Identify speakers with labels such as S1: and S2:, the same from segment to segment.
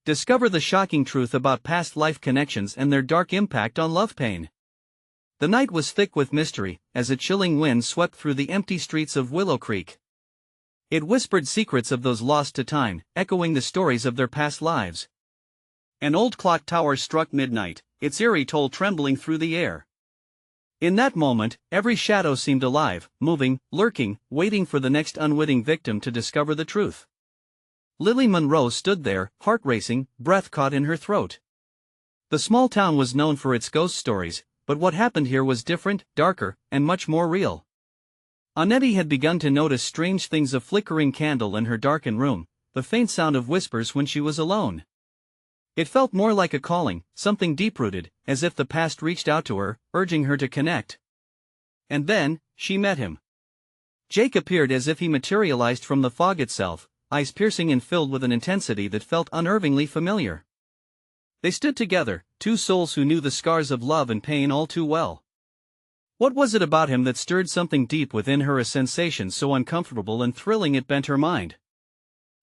S1: Discover the shocking truth about past life connections and their dark impact on love pain. The night was thick with mystery, as a chilling wind swept through the empty streets of Willow Creek. It whispered secrets of those lost to time, echoing the stories of their past lives. An old clock tower struck midnight, its eerie toll trembling through the air. In that moment, every shadow seemed alive, moving, lurking, waiting for the next unwitting victim to discover the truth. Lily Monroe stood there, heart racing, breath caught in her throat. The small town was known for its ghost stories, but what happened here was different, darker, and much more real. Annette had begun to notice strange things: a flickering candle in her darkened room, the faint sound of whispers when she was alone. It felt more like a calling, something deep-rooted, as if the past reached out to her, urging her to connect. And then, she met him. Jake appeared as if he materialized from the fog itself, eyes piercing and filled with an intensity that felt unnervingly familiar. They stood together, two souls who knew the scars of love and pain all too well. What was it about him that stirred something deep within her, a sensation so uncomfortable and thrilling it bent her mind?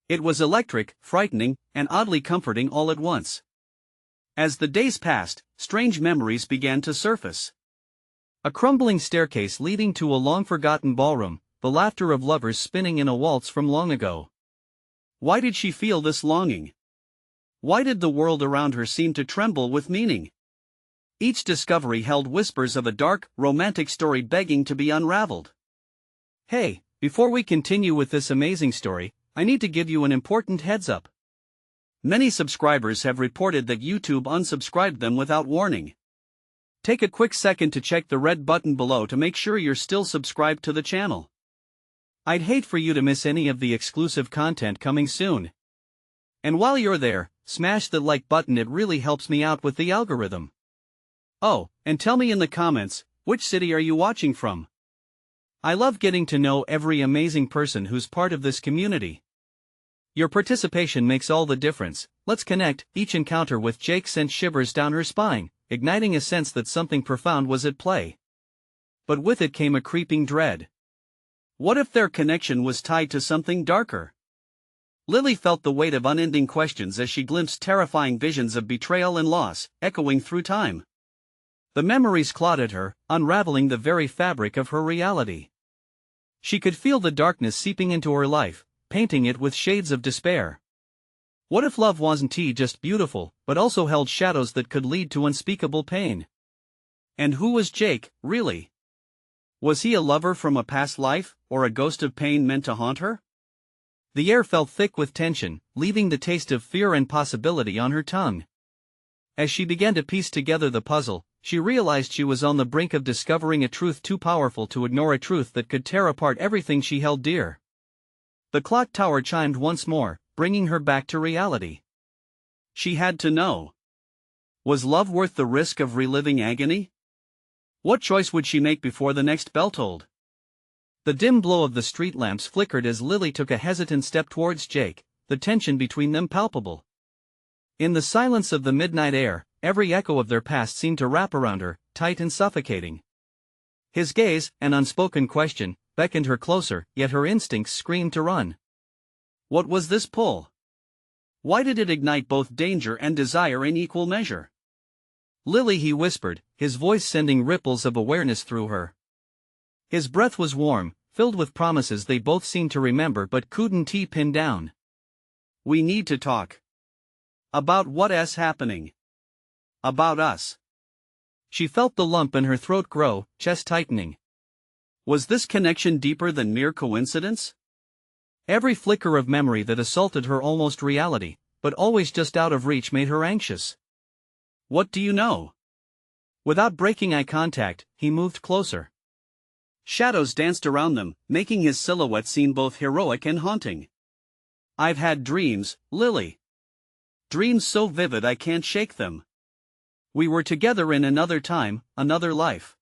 S1: It was electric, frightening, and oddly comforting all at once. As the days passed, strange memories began to surface. A crumbling staircase leading to a long-forgotten ballroom, the laughter of lovers spinning in a waltz from long ago. Why did she feel this longing? Why did the world around her seem to tremble with meaning? Each discovery held whispers of a dark, romantic story begging to be unraveled. Hey, before we continue with this amazing story, I need to give you an important heads up. Many subscribers have reported that YouTube unsubscribed them without warning. Take a quick second to check the red button below to make sure you're still subscribed to the channel. I'd hate for you to miss any of the exclusive content coming soon. And while you're there, smash the like button, it really helps me out with the algorithm. Oh, and tell me in the comments, which city are you watching from? I love getting to know every amazing person who's part of this community. Your participation makes all the difference. Let's connect. Each encounter with Jake sent shivers down her spine, igniting a sense that something profound was at play. But with it came a creeping dread. What if their connection was tied to something darker? Lily felt the weight of unending questions as she glimpsed terrifying visions of betrayal and loss, echoing through time. The memories clawed at her, unraveling the very fabric of her reality. She could feel the darkness seeping into her life, painting it with shades of despair. What if love wasn't just beautiful, but also held shadows that could lead to unspeakable pain? And who was Jake, really? Was he a lover from a past life, or a ghost of pain meant to haunt her? The air felt thick with tension, leaving the taste of fear and possibility on her tongue. As she began to piece together the puzzle, she realized she was on the brink of discovering a truth too powerful to ignore, a truth that could tear apart everything she held dear. The clock tower chimed once more, bringing her back to reality. She had to know. Was love worth the risk of reliving agony? What choice would she make before the next bell tolled? The dim glow of the street lamps flickered as Lily took a hesitant step towards Jake, the tension between them palpable. In the silence of the midnight air, every echo of their past seemed to wrap around her, tight and suffocating. His gaze, an unspoken question, beckoned her closer, yet her instincts screamed to run. What was this pull? Why did it ignite both danger and desire in equal measure? Lily, he whispered, his voice sending ripples of awareness through her. His breath was warm, filled with promises they both seemed to remember but couldn't pin down. We need to talk. About what's happening. About us. She felt the lump in her throat grow, chest tightening. Was this connection deeper than mere coincidence? Every flicker of memory that assaulted her almost reality, but always just out of reach, made her anxious. What do you know? Without breaking eye contact, he moved closer. Shadows danced around them, making his silhouette seem both heroic and haunting. I've had dreams, Lily. Dreams so vivid I can't shake them. We were together in another time, another life.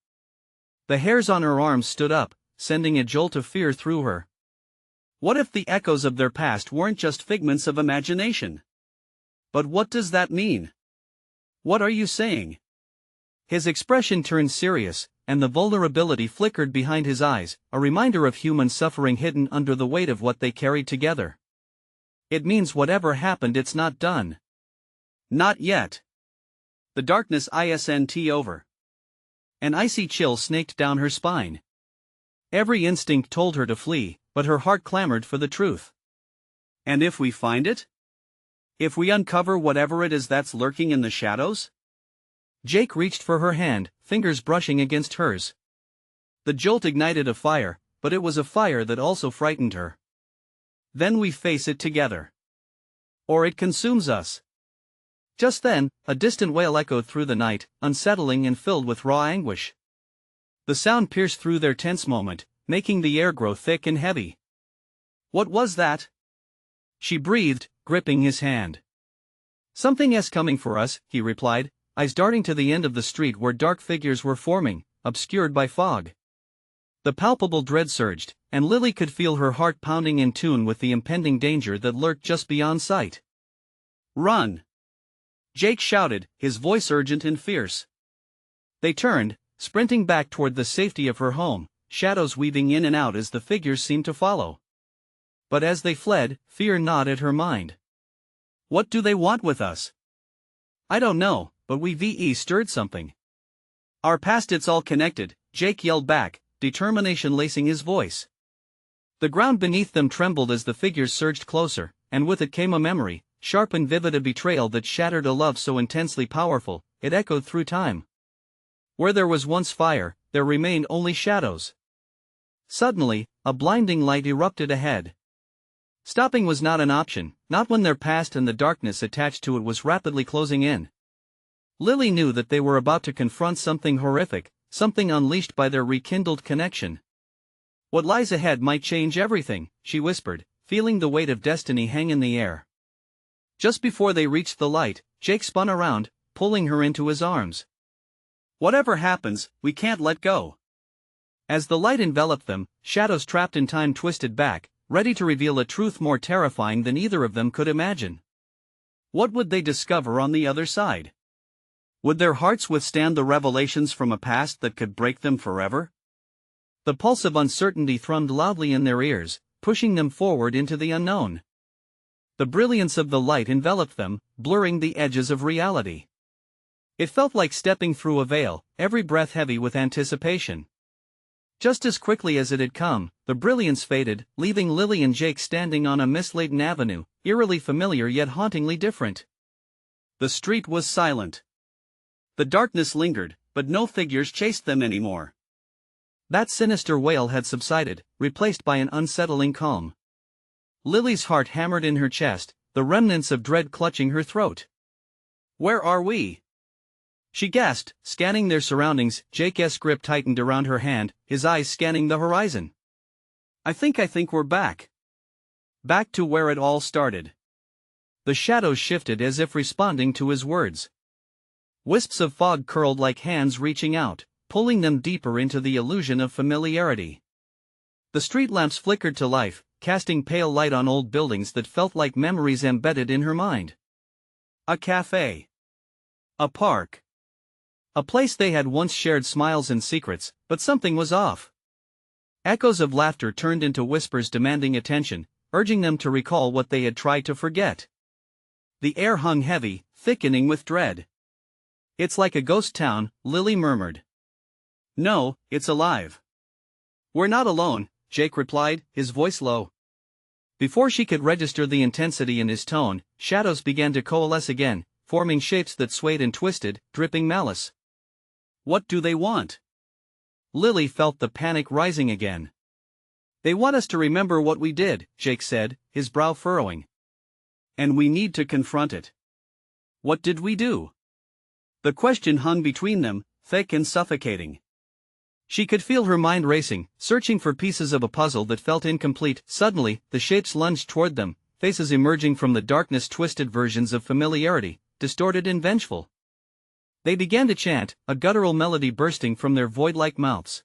S1: The hairs on her arms stood up, sending a jolt of fear through her. What if the echoes of their past weren't just figments of imagination? But what does that mean? What are you saying? His expression turned serious, and the vulnerability flickered behind his eyes, a reminder of human suffering hidden under the weight of what they carried together. It means whatever happened, it's not done. Not yet. The darkness isn't over. An icy chill snaked down her spine. Every instinct told her to flee, but her heart clamored for the truth. And if we find it? If we uncover whatever it is that's lurking in the shadows? Jake reached for her hand, fingers brushing against hers. The jolt ignited a fire, but it was a fire that also frightened her. Then we face it together. Or it consumes us. Just then, a distant wail echoed through the night, unsettling and filled with raw anguish. The sound pierced through their tense moment, making the air grow thick and heavy. What was that? She breathed, gripping his hand. Something's coming for us, he replied, eyes darting to the end of the street where dark figures were forming, obscured by fog. The palpable dread surged, and Lily could feel her heart pounding in tune with the impending danger that lurked just beyond sight. Run! Jake shouted, his voice urgent and fierce. They turned, sprinting back toward the safety of her home, shadows weaving in and out as the figures seemed to follow. But as they fled, fear gnawed at her mind. What do they want with us? I don't know, but we stirred something. Our past, it's all connected, Jake yelled back, determination lacing his voice. The ground beneath them trembled as the figures surged closer, and with it came a memory, sharp and vivid, a betrayal that shattered a love so intensely powerful, it echoed through time. Where there was once fire, there remained only shadows. Suddenly, a blinding light erupted ahead. Stopping was not an option, not when their past and the darkness attached to it was rapidly closing in. Lily knew that they were about to confront something horrific, something unleashed by their rekindled connection. What lies ahead might change everything, she whispered, feeling the weight of destiny hang in the air. Just before they reached the light, Jake spun around, pulling her into his arms. Whatever happens, we can't let go. As the light enveloped them, shadows trapped in time twisted back, ready to reveal a truth more terrifying than either of them could imagine. What would they discover on the other side? Would their hearts withstand the revelations from a past that could break them forever? The pulse of uncertainty thrummed loudly in their ears, pushing them forward into the unknown. The brilliance of the light enveloped them, blurring the edges of reality. It felt like stepping through a veil, every breath heavy with anticipation. Just as quickly as it had come, the brilliance faded, leaving Lily and Jake standing on a mist-laden avenue, eerily familiar yet hauntingly different. The street was silent. The darkness lingered, but no figures chased them anymore. That sinister wail had subsided, replaced by an unsettling calm. Lily's heart hammered in her chest, the remnants of dread clutching her throat. Where are we? She gasped, scanning their surroundings. Jake's grip tightened around her hand, his eyes scanning the horizon. I think we're back. Back to where it all started. The shadows shifted as if responding to his words. Wisps of fog curled like hands reaching out, pulling them deeper into the illusion of familiarity. The street lamps flickered to life, casting pale light on old buildings that felt like memories embedded in her mind. A cafe. A park. A place they had once shared smiles and secrets, but something was off. Echoes of laughter turned into whispers demanding attention, urging them to recall what they had tried to forget. The air hung heavy, thickening with dread. It's like a ghost town, Lily murmured. No, it's alive. We're not alone, Jake replied, his voice low. Before she could register the intensity in his tone, shadows began to coalesce again, forming shapes that swayed and twisted, dripping malice. What do they want? Lily felt the panic rising again. They want us to remember what we did, Jake said, his brow furrowing. And we need to confront it. What did we do? The question hung between them, thick and suffocating. She could feel her mind racing, searching for pieces of a puzzle that felt incomplete. Suddenly, the shapes lunged toward them, faces emerging from the darkness, twisted versions of familiarity, distorted and vengeful. They began to chant, a guttural melody bursting from their void-like mouths.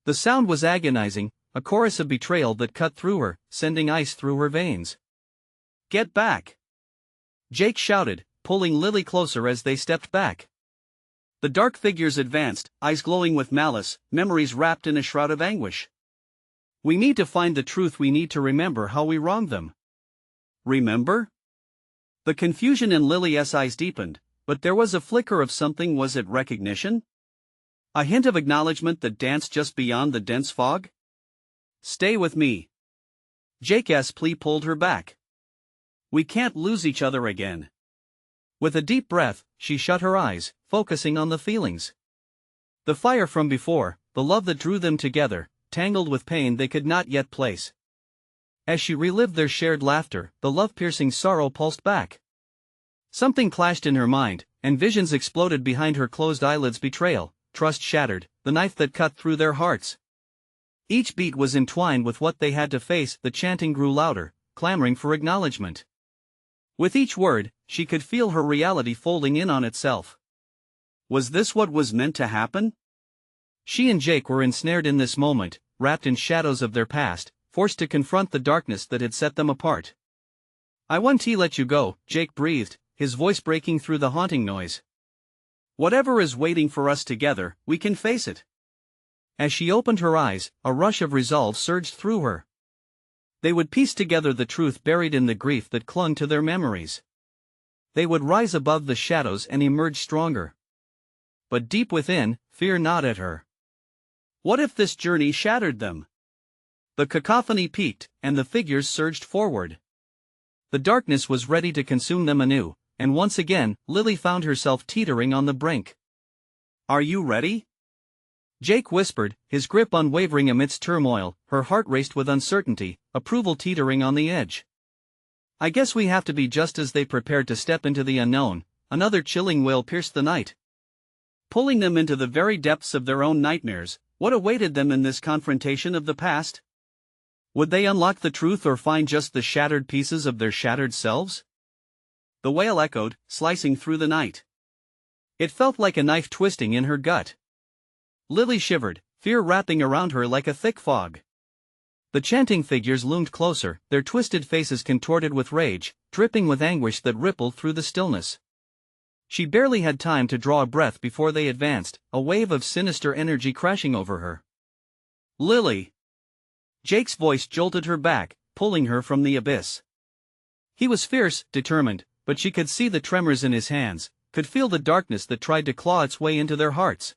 S1: The sound was agonizing, a chorus of betrayal that cut through her, sending ice through her veins. Get back! Jake shouted, pulling Lily closer as they stepped back. The dark figures advanced, eyes glowing with malice, memories wrapped in a shroud of anguish. We need to find the truth, we need to remember how we wronged them. Remember? The confusion in Lily's eyes deepened, but there was a flicker of something. Was it recognition? A hint of acknowledgement that danced just beyond the dense fog? Stay with me. Jake's plea pulled her back. We can't lose each other again. With a deep breath, she shut her eyes, focusing on the feelings. The fire from before, the love that drew them together, tangled with pain they could not yet place. As she relived their shared laughter, the love-piercing sorrow pulsed back. Something clashed in her mind, and visions exploded behind her closed eyelids. Betrayal, trust shattered, the knife that cut through their hearts. Each beat was entwined with what they had to face. The chanting grew louder, clamoring for acknowledgement. With each word, she could feel her reality folding in on itself. Was this what was meant to happen? She and Jake were ensnared in this moment, wrapped in shadows of their past, forced to confront the darkness that had set them apart. I won't let you go, Jake breathed, his voice breaking through the haunting noise. Whatever is waiting for us together, we can face it. As she opened her eyes, a rush of resolve surged through her. They would piece together the truth buried in the grief that clung to their memories. They would rise above the shadows and emerge stronger. But deep within, fear gnawed at her. What if this journey shattered them? The cacophony peaked, and the figures surged forward. The darkness was ready to consume them anew, and once again, Lily found herself teetering on the brink. Are you ready? Jake whispered, his grip unwavering amidst turmoil. Her heart raced with uncertainty, approval teetering on the edge. I guess we have to be. Just as they prepared to step into the unknown, another chilling wail pierced the night. Pulling them into the very depths of their own nightmares, what awaited them in this confrontation of the past? Would they unlock the truth or find just the shattered pieces of their shattered selves? The wail echoed, slicing through the night. It felt like a knife twisting in her gut. Lily shivered, fear wrapping around her like a thick fog. The chanting figures loomed closer, their twisted faces contorted with rage, dripping with anguish that rippled through the stillness. She barely had time to draw a breath before they advanced, a wave of sinister energy crashing over her. Lily! Jake's voice jolted her back, pulling her from the abyss. He was fierce, determined, but she could see the tremors in his hands, could feel the darkness that tried to claw its way into their hearts.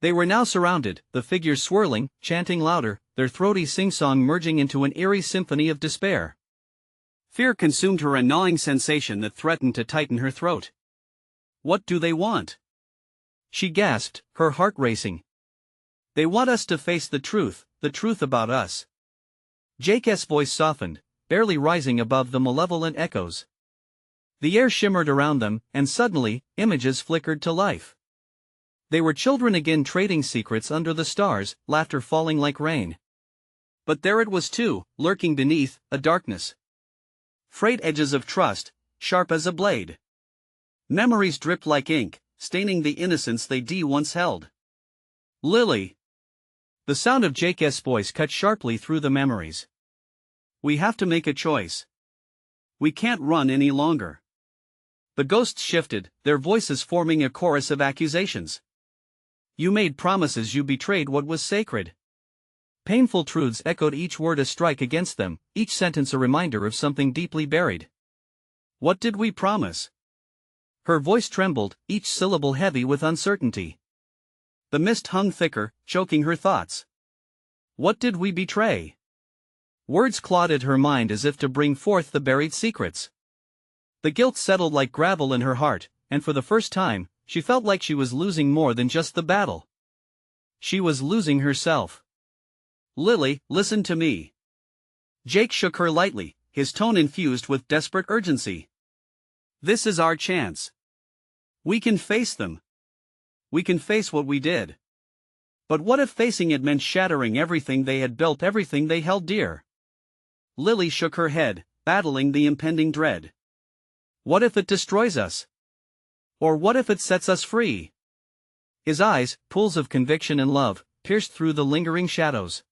S1: They were now surrounded, the figures swirling, chanting louder, their throaty sing-song merging into an eerie symphony of despair. Fear consumed her, a gnawing sensation that threatened to tighten her throat. What do they want? She gasped, her heart racing. They want us to face the truth about us. Jake's voice softened, barely rising above the malevolent echoes. The air shimmered around them, and suddenly, images flickered to life. They were children again, trading secrets under the stars, laughter falling like rain. But there it was too, lurking beneath, a darkness. Frayed edges of trust, sharp as a blade. Memories dripped like ink, staining the innocence they once held. Lily! The sound of Jake's voice cut sharply through the memories. We have to make a choice. We can't run any longer. The ghosts shifted, their voices forming a chorus of accusations. You made promises, you betrayed what was sacred. Painful truths echoed, each word a strike against them, each sentence a reminder of something deeply buried. What did we promise? Her voice trembled, each syllable heavy with uncertainty. The mist hung thicker, choking her thoughts. What did we betray? Words clawed at her mind as if to bring forth the buried secrets. The guilt settled like gravel in her heart, and for the first time, she felt like she was losing more than just the battle. She was losing herself. Lily, listen to me. Jake shook her lightly, his tone infused with desperate urgency. This is our chance. We can face them. We can face what we did. But what if facing it meant shattering everything they had built, everything they held dear? Lily shook her head, battling the impending dread. What if it destroys us? Or what if it sets us free? His eyes, pools of conviction and love, pierced through the lingering shadows.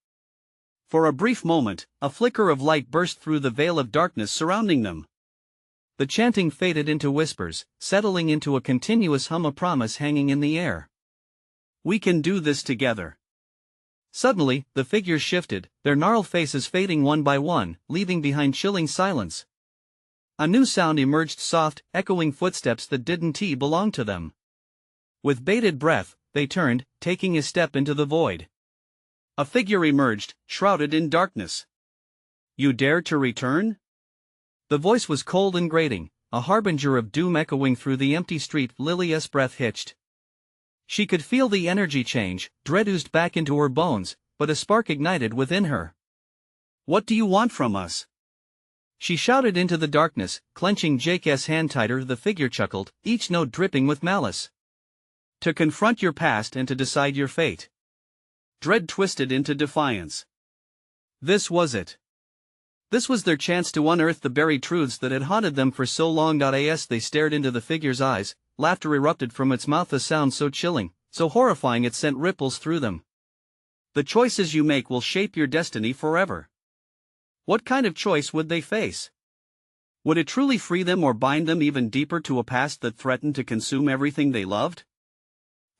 S1: For a brief moment, a flicker of light burst through the veil of darkness surrounding them. The chanting faded into whispers, settling into a continuous hum, a promise hanging in the air. We can do this together. Suddenly, the figures shifted, their gnarled faces fading one by one, leaving behind chilling silence. A new sound emerged, soft, echoing footsteps that didn't belong to them. With bated breath, they turned, taking a step into the void. A figure emerged, shrouded in darkness. "You dare to return?" The voice was cold and grating, a harbinger of doom echoing through the empty street. Lily's breath hitched. She could feel the energy change, dread oozed back into her bones, but a spark ignited within her. "What do you want from us?" she shouted into the darkness, clenching Jake's hand tighter. The figure chuckled, each note dripping with malice. "To confront your past and to decide your fate." Dread twisted into defiance. This was it. This was their chance to unearth the buried truths that had haunted them for so long. As they stared into the figure's eyes, laughter erupted from its mouth, a sound so chilling, so horrifying it sent ripples through them. "The choices you make will shape your destiny forever." What kind of choice would they face? Would it truly free them or bind them even deeper to a past that threatened to consume everything they loved?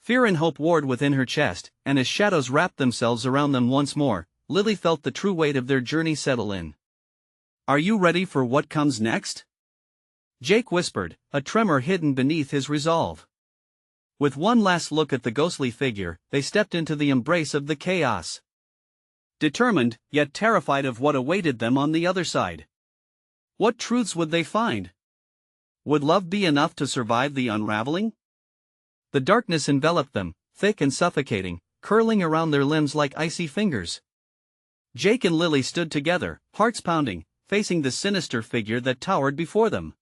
S1: Fear and hope warred within her chest, and as shadows wrapped themselves around them once more, Lily felt the true weight of their journey settle in. "Are you ready for what comes next?" Jake whispered, a tremor hidden beneath his resolve. With one last look at the ghostly figure, they stepped into the embrace of the chaos. Determined, yet terrified of what awaited them on the other side. What truths would they find? Would love be enough to survive the unraveling? The darkness enveloped them, thick and suffocating, curling around their limbs like icy fingers. Jake and Lily stood together, hearts pounding, facing the sinister figure that towered before them.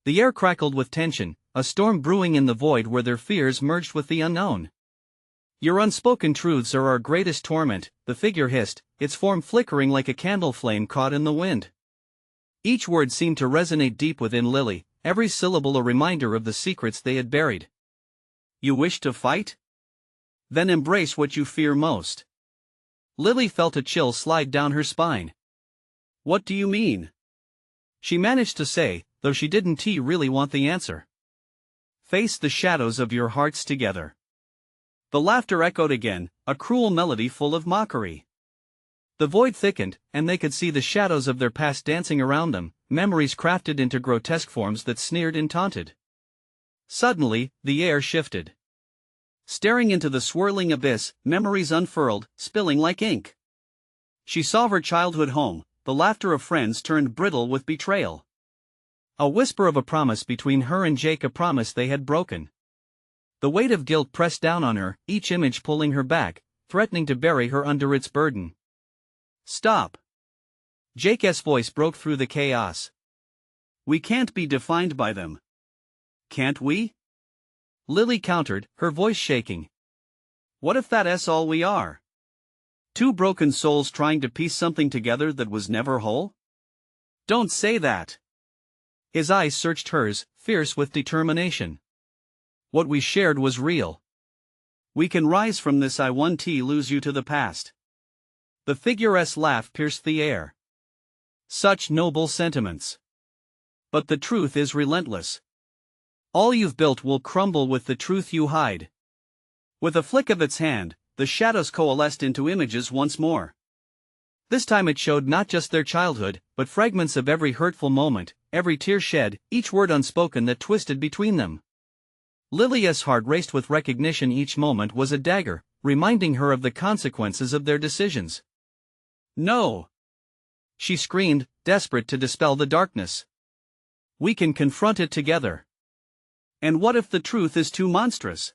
S1: The air crackled with tension, a storm brewing in the void where their fears merged with the unknown. "Your unspoken truths are our greatest torment," the figure hissed, its form flickering like a candle flame caught in the wind. Each word seemed to resonate deep within Lily, every syllable a reminder of the secrets they had buried. "You wish to fight? Then embrace what you fear most." Lily felt a chill slide down her spine. "What do you mean?" she managed to say, though she didn't really want the answer. "Face the shadows of your hearts together." The laughter echoed again, a cruel melody full of mockery. The void thickened, and they could see the shadows of their past dancing around them, memories crafted into grotesque forms that sneered and taunted. Suddenly, the air shifted. Staring into the swirling abyss, memories unfurled, spilling like ink. She saw her childhood home, the laughter of friends turned brittle with betrayal. A whisper of a promise between her and Jake, a promise they had broken. The weight of guilt pressed down on her, each image pulling her back, threatening to bury her under its burden. "Stop!" Jake's voice broke through the chaos. "We can't be defined by them." "Can't we?" Lily countered, her voice shaking. "What if that's all we are? Two broken souls trying to piece something together that was never whole?" "Don't say that." His eyes searched hers, fierce with determination. "What we shared was real. We can rise from this. I won't lose you to the past." The figure's laugh pierced the air. "Such noble sentiments. But the truth is relentless. All you've built will crumble with the truth you hide." With a flick of its hand, the shadows coalesced into images once more. This time it showed not just their childhood, but fragments of every hurtful moment, every tear shed, each word unspoken that twisted between them. Lily's heart raced with recognition. Each moment was a dagger, reminding her of the consequences of their decisions. "No!" she screamed, desperate to dispel the darkness. "We can confront it together." "And what if the truth is too monstrous?"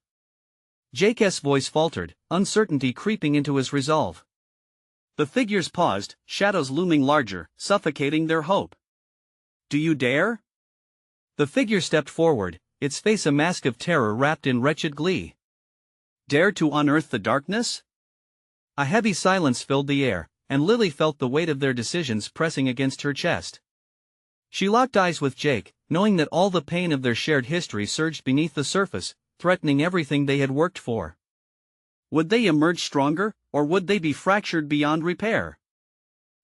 S1: Jake's voice faltered, uncertainty creeping into his resolve. The figures paused, shadows looming larger, suffocating their hope. "Do you dare?" The figure stepped forward, its face a mask of terror wrapped in wretched glee. "Dare to unearth the darkness?" A heavy silence filled the air, and Lily felt the weight of their decisions pressing against her chest. She locked eyes with Jake, knowing that all the pain of their shared history surged beneath the surface, threatening everything they had worked for. Would they emerge stronger, or would they be fractured beyond repair?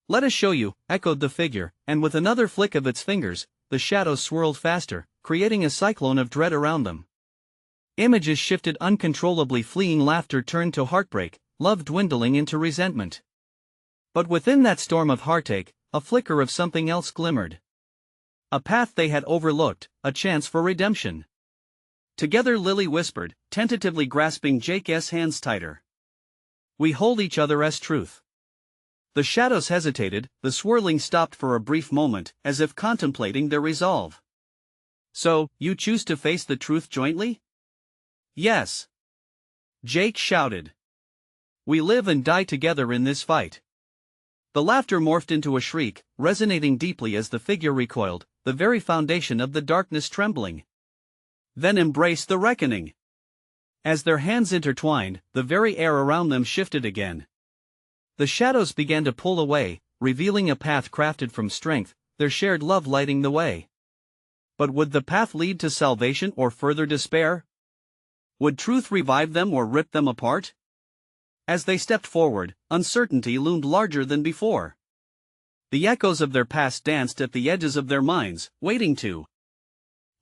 S1: "Let us show you," echoed the figure, and with another flick of its fingers, the shadows swirled faster, creating a cyclone of dread around them. Images shifted uncontrollably, fleeing laughter turned to heartbreak, love dwindling into resentment. But within that storm of heartache, a flicker of something else glimmered. A path they had overlooked, a chance for redemption. Together Lily whispered, tentatively grasping Jake's hands tighter. We hold each other as truth. The shadows hesitated, the swirling stopped for a brief moment, as if contemplating their resolve. So, you choose to face the truth jointly? Yes. Jake shouted. We live and die together in this fight. The laughter morphed into a shriek, resonating deeply as the figure recoiled, the very foundation of the darkness trembling. Then embrace the reckoning. As their hands intertwined, the very air around them shifted again. The shadows began to pull away, revealing a path crafted from strength, their shared love lighting the way. But would the path lead to salvation or further despair? Would truth revive them or rip them apart? As they stepped forward, uncertainty loomed larger than before. The echoes of their past danced at the edges of their minds, waiting to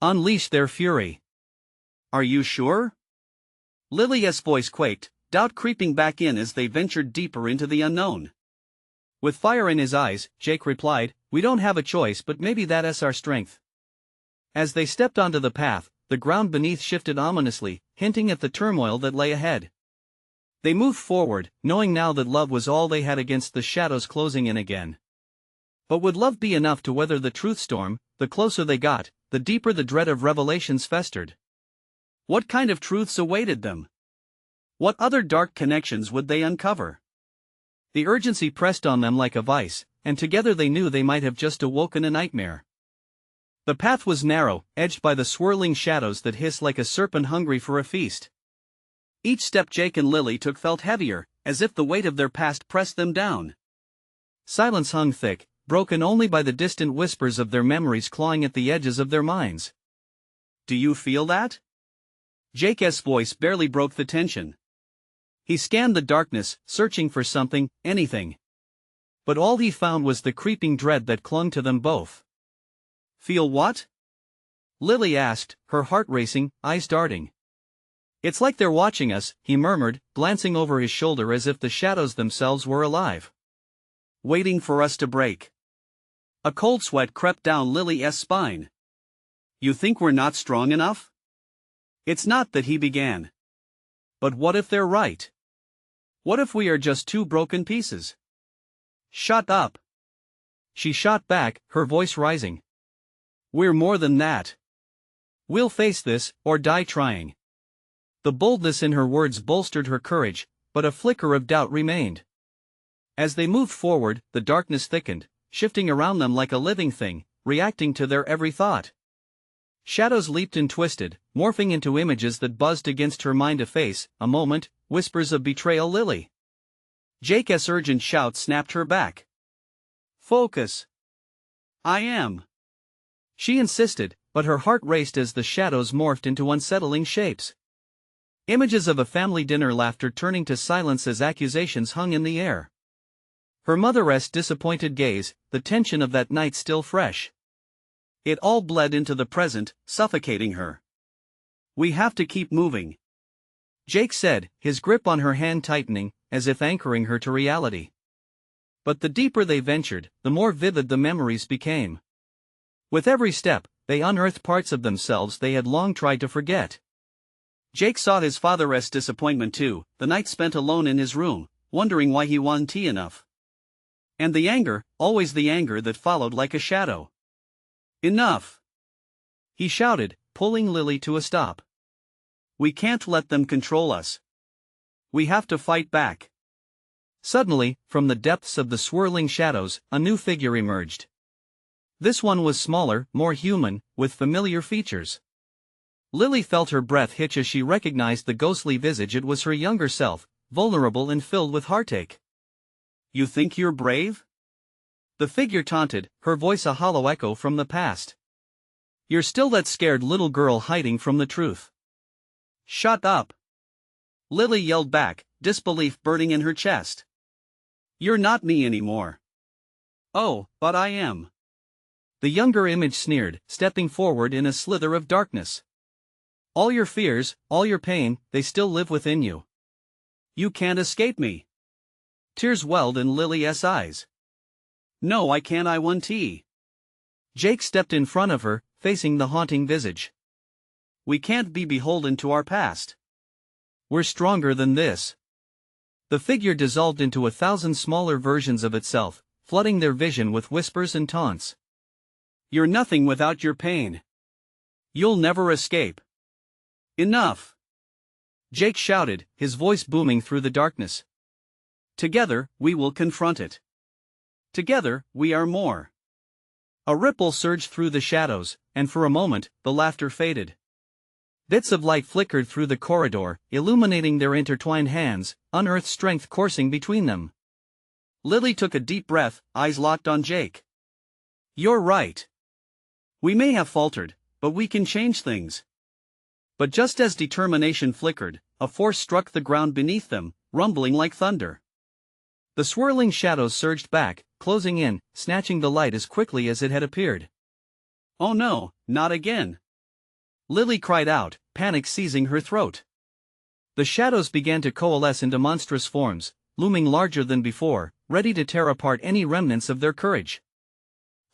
S1: unleash their fury. Are you sure? Lily's voice quaked, doubt creeping back in as they ventured deeper into the unknown. With fire in his eyes, Jake replied, we don't have a choice, but maybe that's our strength. As they stepped onto the path, the ground beneath shifted ominously, hinting at the turmoil that lay ahead. They moved forward, knowing now that love was all they had against the shadows closing in again. But would love be enough to weather the truth storm? The closer they got, the deeper the dread of revelations festered. What kind of truths awaited them? What other dark connections would they uncover? The urgency pressed on them like a vice, and together they knew they might have just awoken a nightmare. The path was narrow, edged by the swirling shadows that hissed like a serpent hungry for a feast. Each step Jake and Lily took felt heavier, as if the weight of their past pressed them down. Silence hung thick, broken only by the distant whispers of their memories clawing at the edges of their minds. Do you feel that? Jake's voice barely broke the tension. He scanned the darkness, searching for something, anything. But all he found was the creeping dread that clung to them both. Feel what? Lily asked, her heart racing, eyes darting. It's like they're watching us, he murmured, glancing over his shoulder as if the shadows themselves were alive. Waiting for us to break. A cold sweat crept down Lily's spine. You think we're not strong enough? It's not that, he began. But what if they're right? What if we are just two broken pieces? Shut up. She shot back, her voice rising. We're more than that. We'll face this, or die trying. The boldness in her words bolstered her courage, but a flicker of doubt remained. As they moved forward, the darkness thickened, shifting around them like a living thing, reacting to their every thought. Shadows leaped and twisted, morphing into images that buzzed against her mind. A face, a moment, whispers of betrayal. Lily. Jake's urgent shout snapped her back. Focus. I am. She insisted, but her heart raced as the shadows morphed into unsettling shapes. Images of a family dinner, laughter turning to silence as accusations hung in the air. Her mother's disappointed gaze, the tension of that night still fresh. It all bled into the present, suffocating her. We have to keep moving, Jake said, his grip on her hand tightening, as if anchoring her to reality. But the deeper they ventured, the more vivid the memories became. With every step, they unearthed parts of themselves they had long tried to forget. Jake saw his father's disappointment too, the night spent alone in his room, wondering why he wasn't tea enough. And the anger, always the anger that followed like a shadow. Enough! He shouted, pulling Lily to a stop. We can't let them control us. We have to fight back. Suddenly, from the depths of the swirling shadows, a new figure emerged. This one was smaller, more human, with familiar features. Lily felt her breath hitch as she recognized the ghostly visage. It was her younger self, vulnerable and filled with heartache. You think you're brave? The figure taunted, her voice a hollow echo from the past. You're still that scared little girl hiding from the truth. Shut up! Lily yelled back, disbelief burning in her chest. You're not me anymore. Oh, but I am. The younger image sneered, stepping forward in a slither of darkness. All your fears, all your pain, they still live within you. You can't escape me. Tears welled in Lily's eyes. No, I can't. I want tea. Jake stepped in front of her, facing the haunting visage. We can't be beholden to our past. We're stronger than this. The figure dissolved into 1,000 smaller versions of itself, flooding their vision with whispers and taunts. You're nothing without your pain. You'll never escape. Enough! Jake shouted, his voice booming through the darkness. Together, we will confront it. Together, we are more. A ripple surged through the shadows, and for a moment, the laughter faded. Bits of light flickered through the corridor, illuminating their intertwined hands, unearthed strength coursing between them. Lily took a deep breath, eyes locked on Jake. You're right. We may have faltered, but we can change things. But just as determination flickered, a force struck the ground beneath them, rumbling like thunder. The swirling shadows surged back, closing in, snatching the light as quickly as it had appeared. Oh no, not again! Lily cried out, panic seizing her throat. The shadows began to coalesce into monstrous forms, looming larger than before, ready to tear apart any remnants of their courage.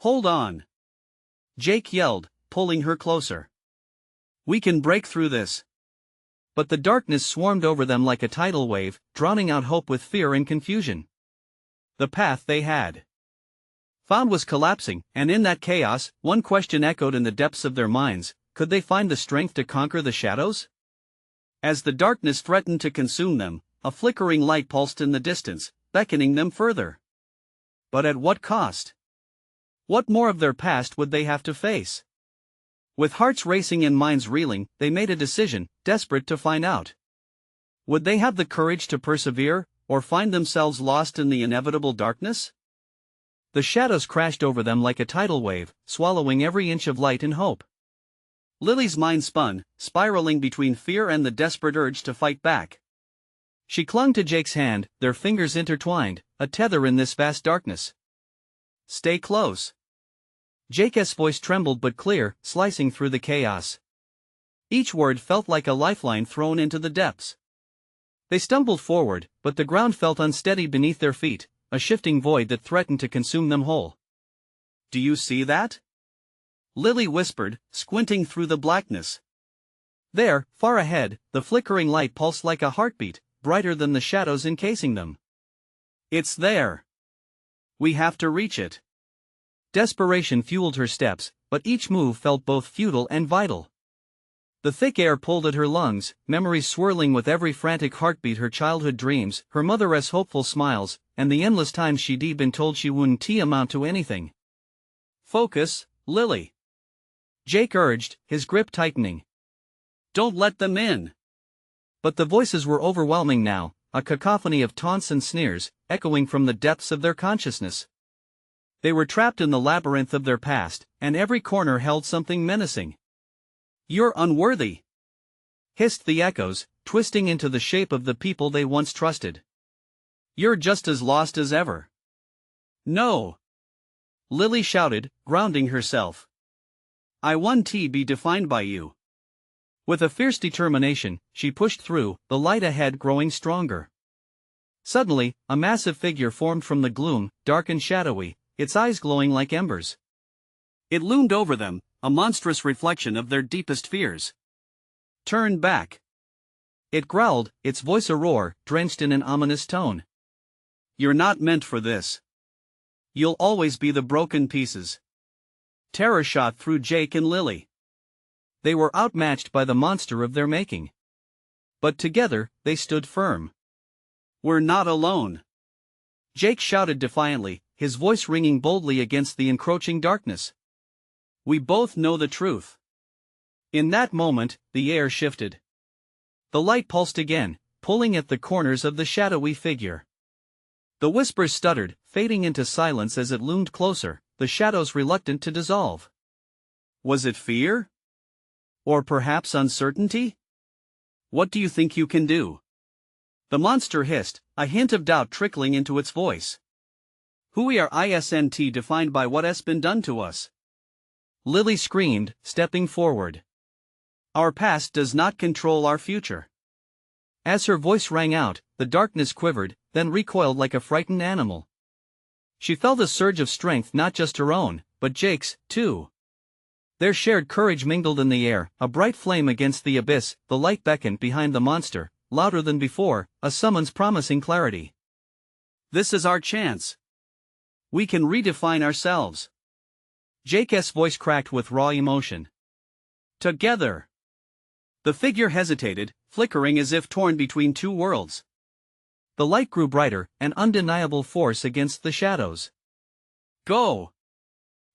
S1: Hold on! Jake yelled, pulling her closer. We can break through this. But the darkness swarmed over them like a tidal wave, drowning out hope with fear and confusion. The path they had found was collapsing, and in that chaos, one question echoed in the depths of their minds: could they find the strength to conquer the shadows? As the darkness threatened to consume them, a flickering light pulsed in the distance, beckoning them further. But at what cost? What more of their past would they have to face? With hearts racing and minds reeling, they made a decision, desperate to find out. Would they have the courage to persevere, or find themselves lost in the inevitable darkness? The shadows crashed over them like a tidal wave, swallowing every inch of light and hope. Lily's mind spun, spiraling between fear and the desperate urge to fight back. She clung to Jake's hand, their fingers intertwined, a tether in this vast darkness. Stay close. Jake's voice trembled but clear, slicing through the chaos. Each word felt like a lifeline thrown into the depths. They stumbled forward, but the ground felt unsteady beneath their feet, a shifting void that threatened to consume them whole. Do you see that? Lily whispered, squinting through the blackness. There, far ahead, the flickering light pulsed like a heartbeat, brighter than the shadows encasing them. It's there. We have to reach it. Desperation fueled her steps, but each move felt both futile and vital. The thick air pulled at her lungs, memories swirling with every frantic heartbeat: her childhood dreams, her mother's hopeful smiles, and the endless times she'd been told she wouldn't amount to anything. Focus, Lily. Jake urged, his grip tightening. Don't let them in. But the voices were overwhelming now, a cacophony of taunts and sneers, echoing from the depths of their consciousness. They were trapped in the labyrinth of their past, and every corner held something menacing. You're unworthy, hissed the echoes, twisting into the shape of the people they once trusted. You're just as lost as ever. No! Lily shouted, grounding herself. I want to be defined by you. With a fierce determination, she pushed through, the light ahead growing stronger. Suddenly, a massive figure formed from the gloom, dark and shadowy, its eyes glowing like embers. It loomed over them, a monstrous reflection of their deepest fears. Turn back. It growled, its voice a roar, drenched in an ominous tone. You're not meant for this. You'll always be the broken pieces. Terror shot through Jake and Lily. They were outmatched by the monster of their making. But together, they stood firm. We're not alone. Jake shouted defiantly, his voice ringing boldly against the encroaching darkness. We both know the truth. In that moment, the air shifted. The light pulsed again, pulling at the corners of the shadowy figure. The whispers stuttered, fading into silence as it loomed closer, the shadows reluctant to dissolve. Was it fear? Or perhaps uncertainty? What do you think you can do? The monster hissed, a hint of doubt trickling into its voice. Who we are isn't defined by what has been done to us. Lily screamed, stepping forward. Our past does not control our future. As her voice rang out, the darkness quivered, then recoiled like a frightened animal. She felt a surge of strength, not just her own, but Jake's, too. Their shared courage mingled in the air, a bright flame against the abyss. The light beckoned behind the monster, louder than before, a summons promising clarity. "This is our chance. We can redefine ourselves." Jake's voice cracked with raw emotion. "Together." The figure hesitated, flickering as if torn between two worlds. The light grew brighter, an undeniable force against the shadows. "Go!"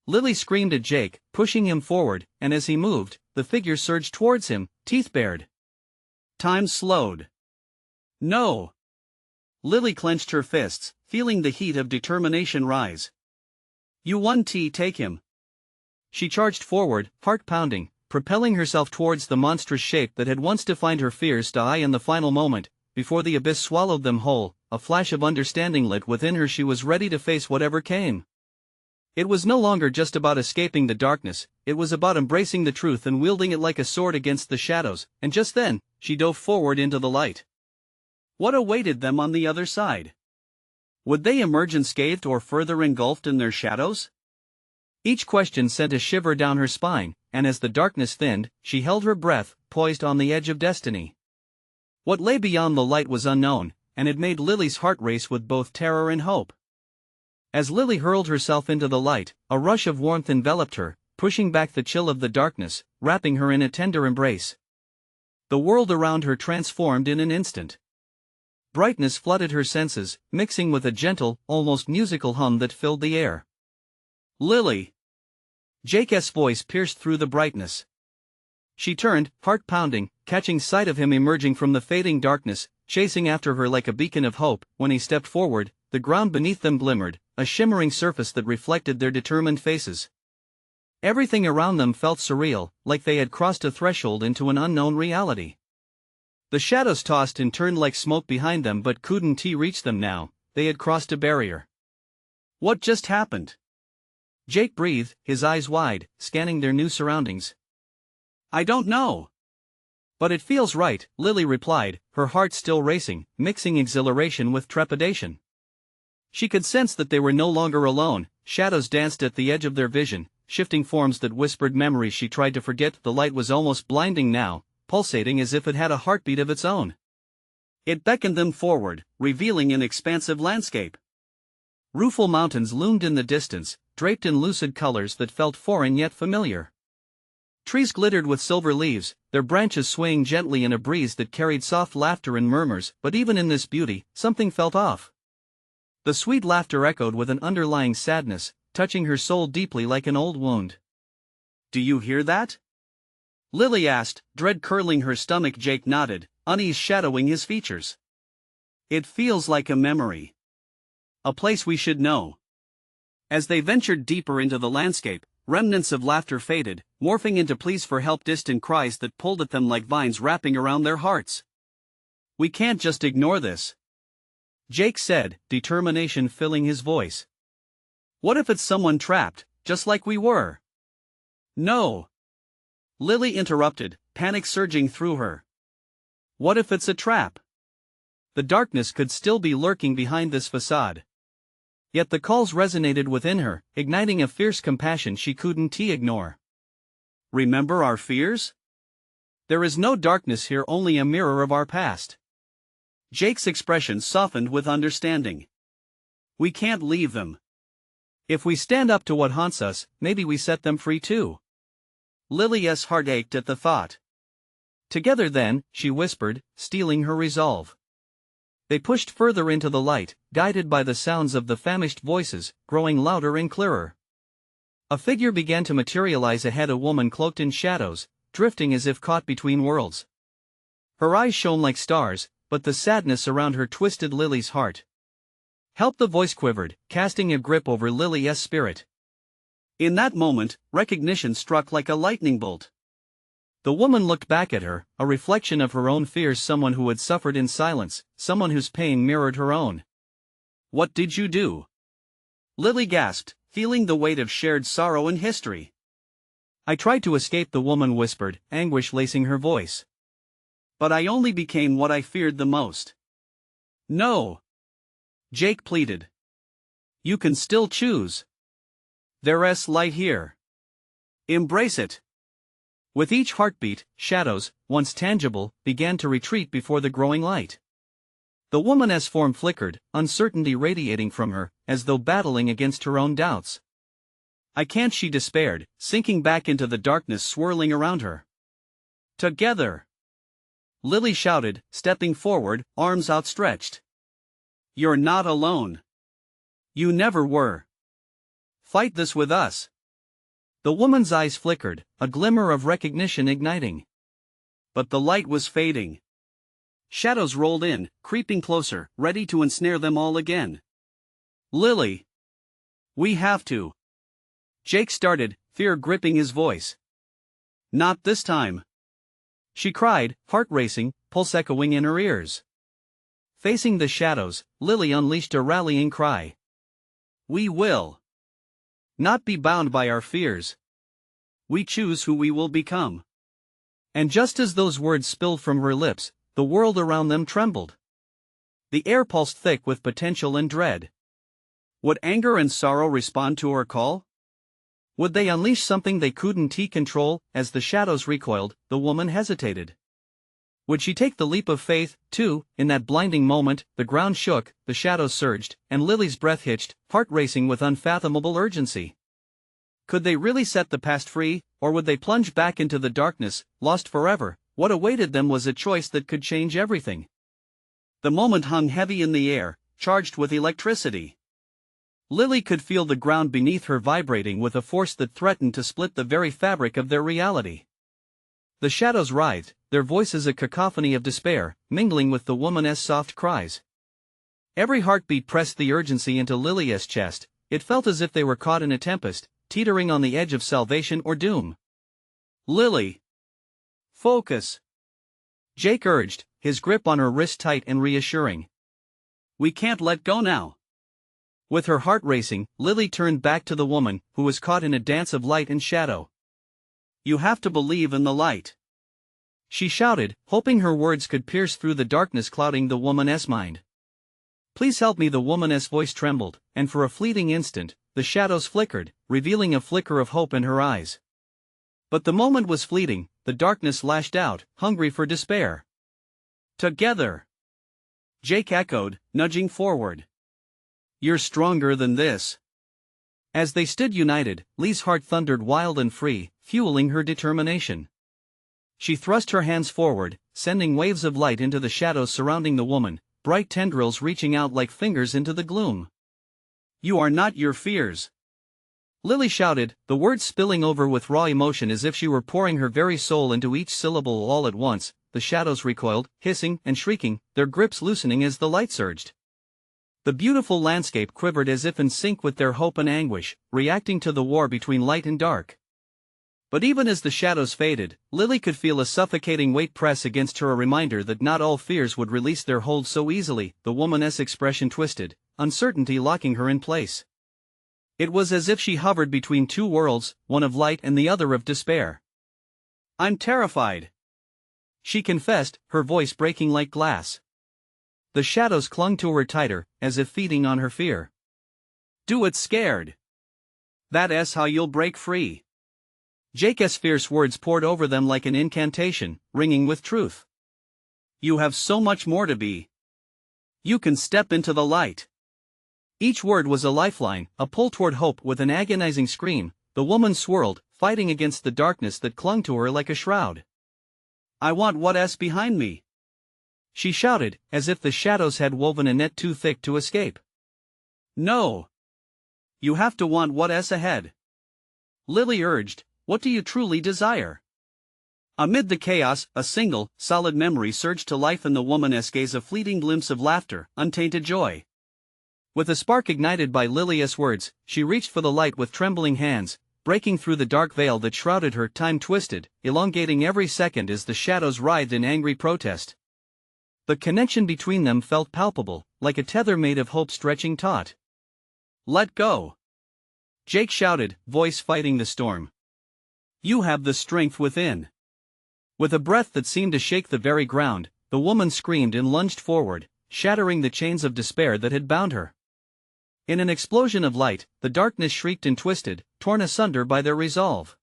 S1: Lily screamed at Jake, pushing him forward, and as he moved, the figure surged towards him, teeth bared. Time slowed. "No!" Lily clenched her fists, feeling the heat of determination rise. "You won, take him." She charged forward, heart pounding, propelling herself towards the monstrous shape that had once defined her fears. Die in the final moment, before the abyss swallowed them whole, a flash of understanding lit within her. She was ready to face whatever came. It was no longer just about escaping the darkness, it was about embracing the truth and wielding it like a sword against the shadows, and just then, she dove forward into the light. What awaited them on the other side? Would they emerge unscathed or further engulfed in their shadows? Each question sent a shiver down her spine, and as the darkness thinned, she held her breath, poised on the edge of destiny. What lay beyond the light was unknown, and it made Lily's heart race with both terror and hope. As Lily hurled herself into the light, a rush of warmth enveloped her, pushing back the chill of the darkness, wrapping her in a tender embrace. The world around her transformed in an instant. Brightness flooded her senses, mixing with a gentle, almost musical hum that filled the air. "Lily!" Jake's voice pierced through the brightness. She turned, heart pounding, catching sight of him emerging from the fading darkness, chasing after her like a beacon of hope. When he stepped forward, the ground beneath them glimmered, a shimmering surface that reflected their determined faces. Everything around them felt surreal, like they had crossed a threshold into an unknown reality. The shadows tossed and turned like smoke behind them, but couldn't reach them now. They had crossed a barrier. What just happened? Jake breathed, his eyes wide, scanning their new surroundings. "I don't know. But it feels right," Lily replied, her heart still racing, mixing exhilaration with trepidation. She could sense that they were no longer alone. Shadows danced at the edge of their vision, shifting forms that whispered memories she tried to forget. The light was almost blinding now, pulsating as if it had a heartbeat of its own. It beckoned them forward, revealing an expansive landscape. Rueful mountains loomed in the distance, draped in lucid colors that felt foreign yet familiar. Trees glittered with silver leaves, their branches swaying gently in a breeze that carried soft laughter and murmurs. But even in this beauty, something felt off. The sweet laughter echoed with an underlying sadness, touching her soul deeply like an old wound. "Do you hear that?" Lily asked, dread curling her stomach. Jake nodded, unease shadowing his features. "It feels like a memory. A place we should know." As they ventured deeper into the landscape, remnants of laughter faded, morphing into pleas for help, distant cries that pulled at them like vines wrapping around their hearts. "We can't just ignore this," Jake said, determination filling his voice. "What if it's someone trapped, just like we were?" "No," Lily interrupted, panic surging through her. "What if it's a trap? The darkness could still be lurking behind this facade." Yet the calls resonated within her, igniting a fierce compassion she couldn't ignore. "Remember our fears? There is no darkness here, only a mirror of our past." Jake's expression softened with understanding. "We can't leave them. If we stand up to what haunts us, maybe we set them free too." Lily's heart ached at the thought. "Together then," she whispered, steeling her resolve. They pushed further into the light, guided by the sounds of the famished voices, growing louder and clearer. A figure began to materialize ahead, a woman cloaked in shadows, drifting as if caught between worlds. Her eyes shone like stars, but the sadness around her twisted Lily's heart. "Help!" the voice quivered, casting a grip over Lily's spirit. In that moment, recognition struck like a lightning bolt. The woman looked back at her, a reflection of her own fears, someone who had suffered in silence, someone whose pain mirrored her own. "What did you do?" Lily gasped, feeling the weight of shared sorrow and history. "I tried to escape," the woman whispered, anguish lacing her voice. "But I only became what I feared the most." "No," Jake pleaded. You can still choose. There's light here. Embrace it. With each heartbeat, shadows, once tangible, began to retreat before the growing light. The woman's form flickered, uncertainty radiating from her, as though battling against her own doubts. I can't, she despaired, sinking back into the darkness swirling around her. Together! Lily shouted, stepping forward, arms outstretched. You're not alone. You never were. Fight this with us. The woman's eyes flickered, a glimmer of recognition igniting. But the light was fading. Shadows rolled in, creeping closer, ready to ensnare them all again. Lily! We have to. Jake started, fear gripping his voice. Not this time. She cried, heart racing, pulse echoing in her ears. Facing the shadows, Lily unleashed a rallying cry. We will not be bound by our fears. We choose who we will become. And just as those words spilled from her lips, the world around them trembled. The air pulsed thick with potential and dread. Would anger and sorrow respond to her call? Would they unleash something they couldn't control? As the shadows recoiled, the woman hesitated. Would she take the leap of faith, too? In that blinding moment, the ground shook, the shadows surged, and Lily's breath hitched, heart racing with unfathomable urgency. Could they really set the past free, or would they plunge back into the darkness, lost forever? What awaited them was a choice that could change everything. The moment hung heavy in the air, charged with electricity. Lily could feel the ground beneath her vibrating with a force that threatened to split the very fabric of their reality. The shadows writhed, their voices a cacophony of despair, mingling with the woman's soft cries. Every heartbeat pressed the urgency into Lily's chest. It felt as if they were caught in a tempest, teetering on the edge of salvation or doom. Lily! Focus! Jake urged, his grip on her wrist tight and reassuring. We can't let go now. With her heart racing, Lily turned back to the woman, who was caught in a dance of light and shadow. You have to believe in the light. She shouted, hoping her words could pierce through the darkness clouding the woman's mind. Please help me. The woman's voice trembled, and for a fleeting instant, the shadows flickered, revealing a flicker of hope in her eyes. But the moment was fleeting, the darkness lashed out, hungry for despair. Together! Jake echoed, nudging forward. You're stronger than this. As they stood united, Lee's heart thundered wild and free, fueling her determination. She thrust her hands forward, sending waves of light into the shadows surrounding the woman, bright tendrils reaching out like fingers into the gloom. You are not your fears. Lily shouted, the words spilling over with raw emotion as if she were pouring her very soul into each syllable all at once. The shadows recoiled, hissing and shrieking, their grips loosening as the light surged. The beautiful landscape quivered as if in sync with their hope and anguish, reacting to the war between light and dark. But even as the shadows faded, Lily could feel a suffocating weight press against her, a reminder that not all fears would release their hold so easily. The woman's expression twisted, uncertainty locking her in place. It was as if she hovered between two worlds, one of light and the other of despair. I'm terrified, she confessed, her voice breaking like glass. The shadows clung to her tighter, as if feeding on her fear. Do it scared. That's how you'll break free. Jake's fierce words poured over them like an incantation, ringing with truth. You have so much more to be. You can step into the light. Each word was a lifeline, a pull toward hope. With an agonizing scream, the woman swirled, fighting against the darkness that clung to her like a shroud. I want what's behind me, she shouted, as if the shadows had woven a net too thick to escape. No. You have to want what's ahead. Lily urged, what do you truly desire? Amid the chaos, a single, solid memory surged to life in the woman's gaze, a fleeting glimpse of laughter, untainted joy. With a spark ignited by Lily's words, she reached for the light with trembling hands, breaking through the dark veil that shrouded her. Time twisted, elongating every second as the shadows writhed in angry protest. The connection between them felt palpable, like a tether made of hope stretching taut. Let go! Jake shouted, voice fighting the storm. You have the strength within. With a breath that seemed to shake the very ground, the woman screamed and lunged forward, shattering the chains of despair that had bound her. In an explosion of light, the darkness shrieked and twisted, torn asunder by their resolve.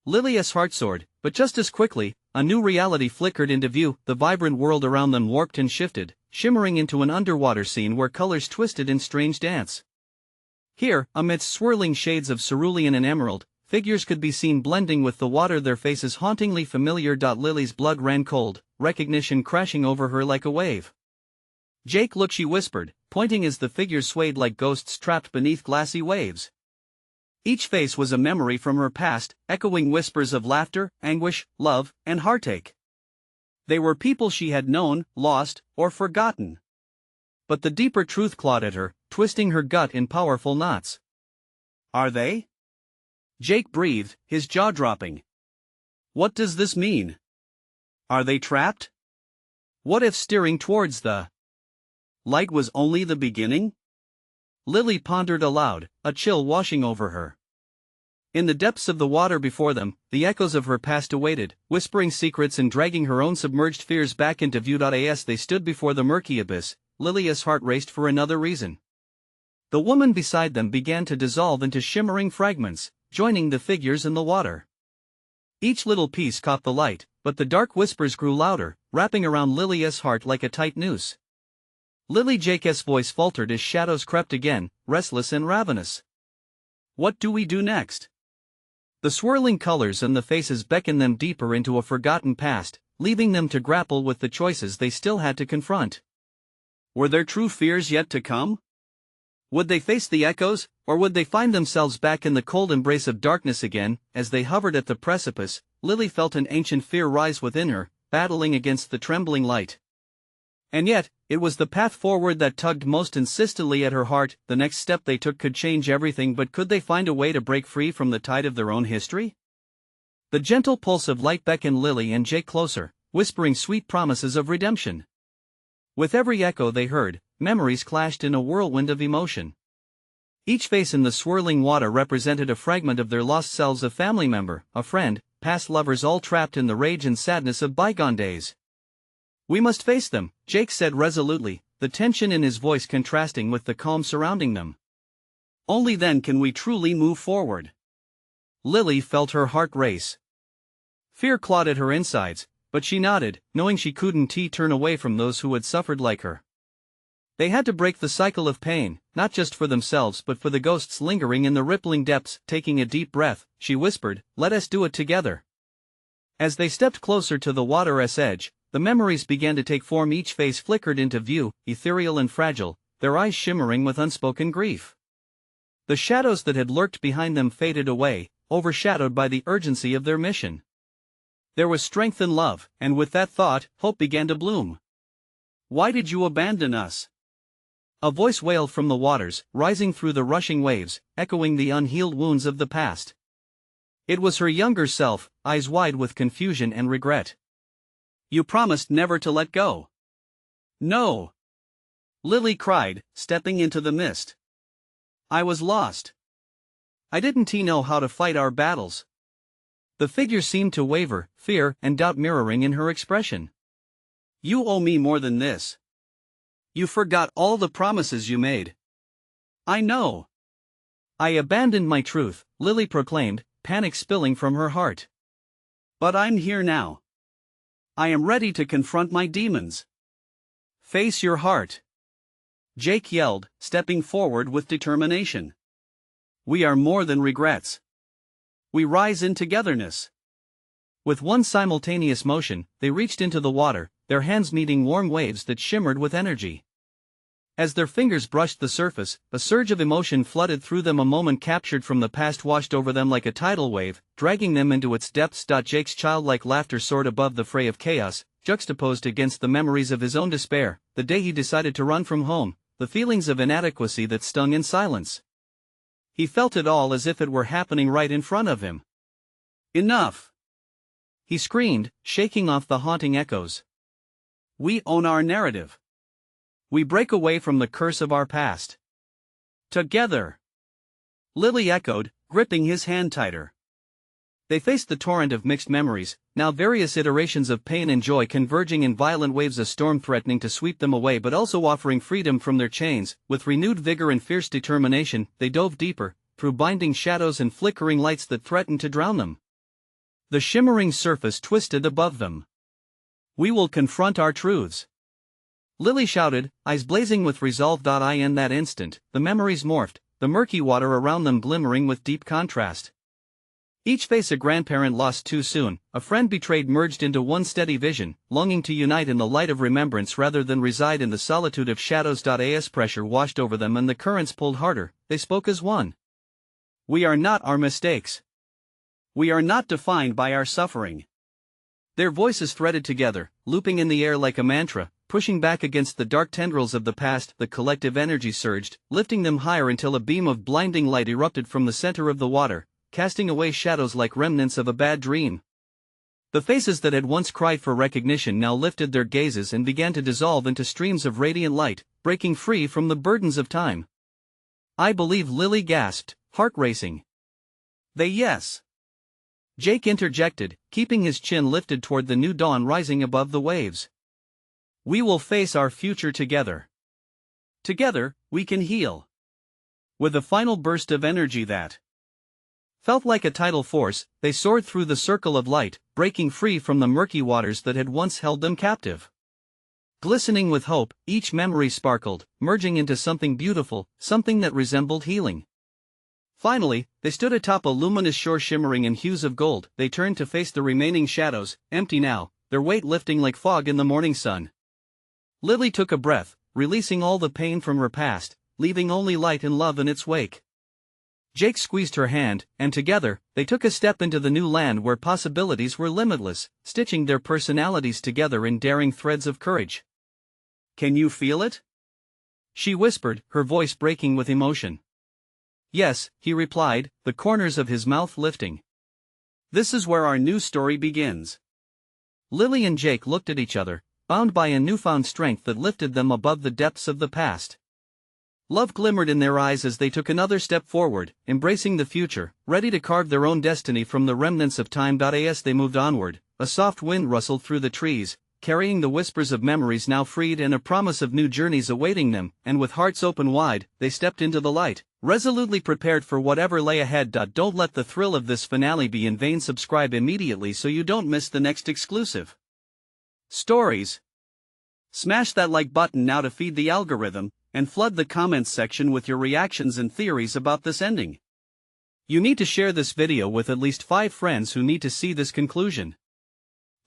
S1: Lilia's heart soared, but just as quickly, a new reality flickered into view. The vibrant world around them warped and shifted, shimmering into an underwater scene where colors twisted in strange dance. Here, amidst swirling shades of cerulean and emerald, figures could be seen blending with the water, their faces hauntingly familiar. Lily's blood ran cold, recognition crashing over her like a wave. "Jake, look," she whispered, pointing as the figures swayed like ghosts trapped beneath glassy waves. Each face was a memory from her past, echoing whispers of laughter, anguish, love, and heartache. They were people she had known, lost, or forgotten. But the deeper truth clawed at her, twisting her gut in powerful knots. "Are they?" Jake breathed, his jaw dropping. "What does this mean? Are they trapped? What if steering towards the light was only the beginning?" Lily pondered aloud, a chill washing over her. In the depths of the water before them, the echoes of her past awaited, whispering secrets and dragging her own submerged fears back into view. As they stood before the murky abyss, Lilia's heart raced for another reason. The woman beside them began to dissolve into shimmering fragments, joining the figures in the water. Each little piece caught the light, but the dark whispers grew louder, wrapping around Lilia's heart like a tight noose. Jake's voice faltered as shadows crept again, restless and ravenous. "What do we do next?" The swirling colors and the faces beckoned them deeper into a forgotten past, leaving them to grapple with the choices they still had to confront. Were their true fears yet to come? Would they face the echoes, or would they find themselves back in the cold embrace of darkness again? As they hovered at the precipice, Lily felt an ancient fear rise within her, battling against the trembling light. And yet, it was the path forward that tugged most insistently at her heart. The next step they took could change everything, but could they find a way to break free from the tide of their own history? The gentle pulse of light beckoned Lily and Jake closer, whispering sweet promises of redemption. With every echo they heard, memories clashed in a whirlwind of emotion. Each face in the swirling water represented a fragment of their lost selves, a family member, a friend, past lovers, all trapped in the rage and sadness of bygone days. "We must face them," Jake said resolutely, the tension in his voice contrasting with the calm surrounding them. "Only then can we truly move forward." Lily felt her heart race. Fear clawed at her insides, but she nodded, knowing she couldn't turn away from those who had suffered like her. They had to break the cycle of pain, not just for themselves but for the ghosts lingering in the rippling depths. Taking a deep breath, she whispered, "Let us do it together." As they stepped closer to the water's edge, the memories began to take form. Each face flickered into view, ethereal and fragile, their eyes shimmering with unspoken grief. The shadows that had lurked behind them faded away, overshadowed by the urgency of their mission. There was strength in love, and with that thought, hope began to bloom. "Why did you abandon us?" A voice wailed from the waters, rising through the rushing waves, echoing the unhealed wounds of the past. It was her younger self, eyes wide with confusion and regret. "You promised never to let go." "No!" Lily cried, stepping into the mist. "I was lost. I didn't know how to fight our battles." The figure seemed to waver, fear and doubt mirroring in her expression. "You owe me more than this. You forgot all the promises you made." "I know. I abandoned my truth," Lily proclaimed, panic spilling from her heart. "But I'm here now. I am ready to confront my demons." "Face your heart," Jake yelled, stepping forward with determination. "We are more than regrets. We rise in togetherness." With one simultaneous motion, they reached into the water, their hands meeting warm waves that shimmered with energy. As their fingers brushed the surface, a surge of emotion flooded through them. A moment captured from the past washed over them like a tidal wave, dragging them into its depths. Jake's childlike laughter soared above the fray of chaos, juxtaposed against the memories of his own despair, the day he decided to run from home, the feelings of inadequacy that stung in silence. He felt it all as if it were happening right in front of him. "Enough!" he screamed, shaking off the haunting echoes. "We own our narrative. We break away from the curse of our past. Together!" Lily echoed, gripping his hand tighter. They faced the torrent of mixed memories, now various iterations of pain and joy converging in violent waves, a storm threatening to sweep them away but also offering freedom from their chains. With renewed vigor and fierce determination, they dove deeper, through binding shadows and flickering lights that threatened to drown them. The shimmering surface twisted above them. "We will confront our truths," Lily shouted, eyes blazing with resolve. In that instant, the memories morphed, the murky water around them glimmering with deep contrast. Each face a grandparent lost too soon, a friend betrayed merged into one steady vision, longing to unite in the light of remembrance rather than reside in the solitude of shadows. As pressure washed over them and the currents pulled harder, they spoke as one. "We are not our mistakes. We are not defined by our suffering." Their voices threaded together, looping in the air like a mantra, pushing back against the dark tendrils of the past. The collective energy surged, lifting them higher until a beam of blinding light erupted from the center of the water, casting away shadows like remnants of a bad dream. The faces that had once cried for recognition now lifted their gazes and began to dissolve into streams of radiant light, breaking free from the burdens of time. "I believe," Lily gasped, heart racing. Yes." Jake interjected, keeping his chin lifted toward the new dawn rising above the waves. "We will face our future together. Together, we can heal." With a final burst of energy that felt like a tidal force, they soared through the circle of light, breaking free from the murky waters that had once held them captive. Glistening with hope, each memory sparkled, merging into something beautiful, something that resembled healing. Finally, they stood atop a luminous shore shimmering in hues of gold. They turned to face the remaining shadows, empty now, their weight lifting like fog in the morning sun. Lily took a breath, releasing all the pain from her past, leaving only light and love in its wake. Jake squeezed her hand, and together, they took a step into the new land where possibilities were limitless, stitching their personalities together in daring threads of courage. "Can you feel it?" she whispered, her voice breaking with emotion. "Yes," he replied, the corners of his mouth lifting. "This is where our new story begins." Lily and Jake looked at each other, bound by a newfound strength that lifted them above the depths of the past. Love glimmered in their eyes as they took another step forward, embracing the future, ready to carve their own destiny from the remnants of time. As they moved onward, a soft wind rustled through the trees, carrying the whispers of memories now freed and a promise of new journeys awaiting them, and with hearts open wide, they stepped into the light, resolutely prepared for whatever lay ahead. Don't let the thrill of this finale be in vain. Subscribe immediately so you don't miss the next exclusive stories. Smash that like button now to feed the algorithm, and flood the comments section with your reactions and theories about this ending. You need to share this video with at least 5 friends who need to see this conclusion.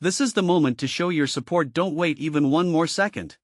S1: This is the moment to show your support. Don't wait even one more second.